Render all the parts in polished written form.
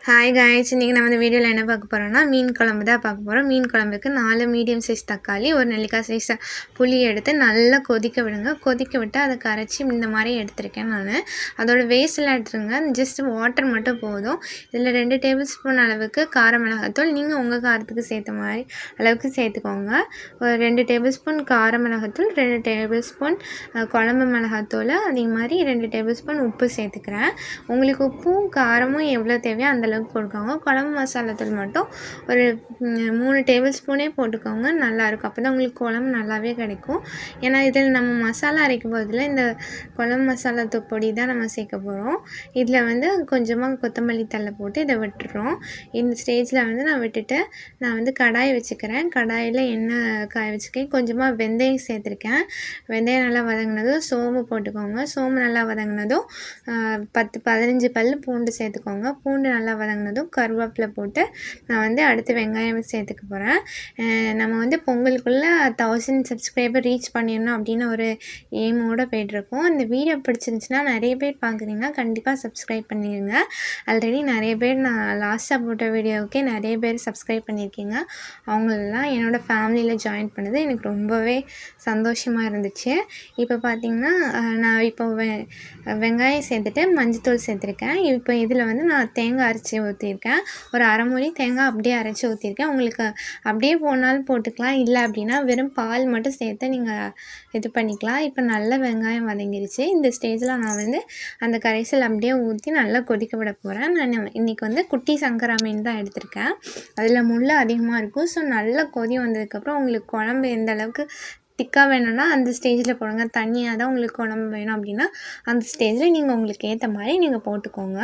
Hi guys, இன்றைக்கி நம்ம இந்த வீடியோவில் என்ன பார்க்க போகிறோம்னா மீன் குழம்பு தான் பார்க்க போகிறோம். மீன் குழம்புக்கு 4 மீடியம் சைஸ் தக்காளி, ஒரு நெல்லிக்காய் சைஸ் புளி எடுத்து நல்லா கொதிக்க விடுங்க. கொதிக்க விட்டு அதை கரைச்சி இந்த மாதிரி எடுத்திருக்கேன் நான். அதோட வேஸ்ட்லாம் எடுத்துருங்க, ஜஸ்ட் வாட்டர் மட்டும் போதும். இதில் 2 டேபிள் ஸ்பூன் அளவுக்கு கார மிளகாத்தூள் நீங்கள் உங்கள் காரத்துக்கு சேர்த்த மாதிரி அளவுக்கு சேர்த்துக்கோங்க. ஒரு 2 டேபிள் ஸ்பூன் கார மிளகாத்தூள், 2 டேபிள் ஸ்பூன் குழம்பு மிளகாத்தூள், அதே மாதிரி 2 டேபிள் ஸ்பூன் உப்பு சேர்த்துக்கிறேன். உங்களுக்கு உப்பும் காரமும் எவ்வளோ தேவையோ அந்த அளவுக்கு போட்டுக்கோங்க. குழம்பு மசாலாத்தூள் மட்டும் ஒரு 3 டேபிள் ஸ்பூனே போட்டுக்கோங்க, நல்லாயிருக்கும். அப்போ தான் உங்களுக்கு குழம்பு நல்லாவே கிடைக்கும். ஏன்னா இதில் நம்ம மசாலா அரைக்கும் போதில் இந்த குழம்பு மசாலாத்தூள் பொடி தான் நம்ம சேர்க்க போகிறோம். இதில் கொஞ்சமாக கொத்தமல்லி தழை போட்டு இதை விட்டுறோம். இந்த ஸ்டேஜில் நான் கடாய் வச்சுக்கிறேன். கடாயில் எண்ணெய் காய வச்சுக்கேன். கொஞ்சமாக வெந்தயம் சேர்த்துருக்கேன். வெந்தயம் நல்லா வதங்கினதும் சோம்பு போட்டுக்கோங்க. சோம்பு நல்லா வதங்கினதும் 10-15 பல் பூண்டு சேர்த்துக்கோங்க. பூண்டு நல்லா வதங்கினதும் கருவேப்பிலை போட்டு நான் அடுத்து வெங்காயம் சேர்த்துக்க போகிறேன். நம்ம பொங்கலுக்குள்ளே 1000 சப்ஸ்கிரைபர் ரீச் பண்ணிடணும் அப்படின்னு ஒரு எய்மோடு போய்ட்டுருக்கோம். இந்த வீடியோ பிடிச்சிருந்துச்சுன்னா நிறைய பேர் பார்க்குறீங்க, கண்டிப்பாக சப்ஸ்கிரைப் பண்ணிடுங்க. ஆல்ரெடி நிறைய பேர் நான் லாஸ்ட்டாக போட்ட வீடியோவுக்கே நிறைய பேர் சப்ஸ்கிரைப் பண்ணியிருக்கீங்க. அவங்களெல்லாம் என்னோடய ஃபேமிலியில் ஜாயின் பண்ணது எனக்கு ரொம்பவே சந்தோஷமாக இருந்துச்சு. இப்போ பார்த்திங்கன்னா நான் வெங்காயம் சேர்த்துட்டு மஞ்சத்தூள் சேர்த்துருக்கேன். இப்போ இதில் நான் தேங்காய் அரைச்சி ஊற்றிருக்கேன். ஒரு அரை மூடி தேங்காய் அப்படியே அரைச்சி ஊற்றிருக்கேன். உங்களுக்கு அப்படியே போனாலும் போட்டுக்கலாம், இல்லை அப்படின்னா வெறும் பால் மட்டும் சேர்த்து நீங்கள் இது பண்ணிக்கலாம். இப்போ நல்ல வெங்காயம் வதங்கிருச்சு. இந்த ஸ்டேஜில் நான் அந்த கரைசல் அப்படியே ஊற்றி நல்லா கொதிக்க விட போகிறேன். நான் இன்றைக்கி குட்டி சங்கரா மீன் தான் எடுத்திருக்கேன். அதில் முள் அதிகமாக இருக்கும். ஸோ நல்லா கொதி வந்ததுக்கப்புறம் உங்களுக்கு குழம்பு எந்த அளவுக்கு திக்காக வேணும்னா அந்த ஸ்டேஜில் போடுங்க. தண்ணியாக தான் உங்களுக்கு குழம்பு வேணும் அப்படின்னா அந்த ஸ்டேஜில் நீங்கள் உங்களுக்கு ஏற்ற மாதிரி நீங்கள் போட்டுக்கோங்க.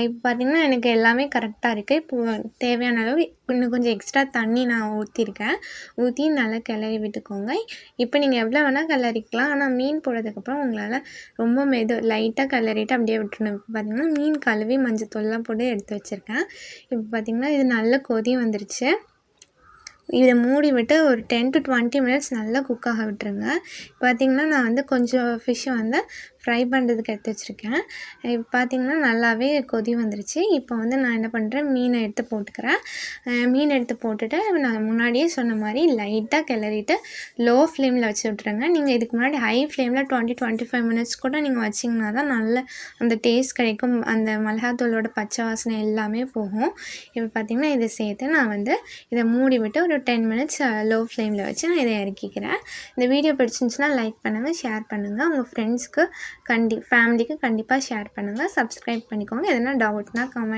இப்போ பார்த்திங்கன்னா எனக்கு எல்லாமே கரெக்டாக இருக்குது. இப்போ தேவையான அளவு இன்னும் கொஞ்சம் எக்ஸ்ட்ரா தண்ணி நான் ஊற்றி நல்லா கிளறி விட்டுக்கோங்க. இப்போ நீங்கள் எவ்வளோ வேணால் கிளறிக்கலாம். ஆனால் மீன் போடுறதுக்கப்புறம் உங்களால் ரொம்ப லைட்டாக கிளறிட்டு அப்படியே விட்டுருணும். இப்போ பார்த்திங்கன்னா மீன் கழுவி மஞ்சத்தூள்லாம் போட்டு எடுத்து வச்சுருக்கேன். இப்போ பார்த்திங்கன்னா இது நல்ல கொதி வந்துருச்சு. இதை மூடி விட்டு ஒரு 10 to 20 மினிட்ஸ் நல்லா குக் ஆக விட்டுருங்க. பார்த்திங்கன்னா நான் கொஞ்சம் ஃபிஷ்ஷை ஃப்ரை பண்ணுறதுக்கு எடுத்து வச்சுருக்கேன். இப்போ பார்த்திங்கன்னா நல்லாவே கொதி வந்துருச்சு. இப்போ நான் என்ன பண்ணுறேன், மீனை எடுத்து போட்டுக்கிறேன். மீன் எடுத்து போட்டுட்டு நான் முன்னாடியே சொன்ன மாதிரி லைட்டாக கிளறிட்டு லோ ஃப்ளேமில் வச்சு விட்ருங்க. நீங்கள் இதுக்கு முன்னாடி ஹை ஃப்ளேமில் 20-25 மினிட்ஸ் கூட நீங்கள் வச்சிங்கன்னா தான் நல்ல அந்த டேஸ்ட் கிடைக்கும். அந்த மிளகாத்தூளோட பச்சை வாசனை எல்லாமே போகும். இப்போ பார்த்திங்கன்னா இதை சேர்த்து நான் இதை மூடி விட்டு ஒரு 10 மினிட்ஸ் லோ ஃப்ளேமில் வச்சு நான் இதை இறக்கிக்கிறேன். இந்த வீடியோ பிடிச்சிருந்துச்சுன்னா லைக் பண்ணுங்கள், ஷேர் பண்ணுங்கள். உங்கள் ஃப்ரெண்ட்ஸ்க்கு ஃபேமிலிக்கு கண்டிப்பாக ஷேர் பண்ணுங்கள். சப்ஸ்கிரைப் பண்ணிக்கோங்க. எதனா டவுட்னா கமெண்ட்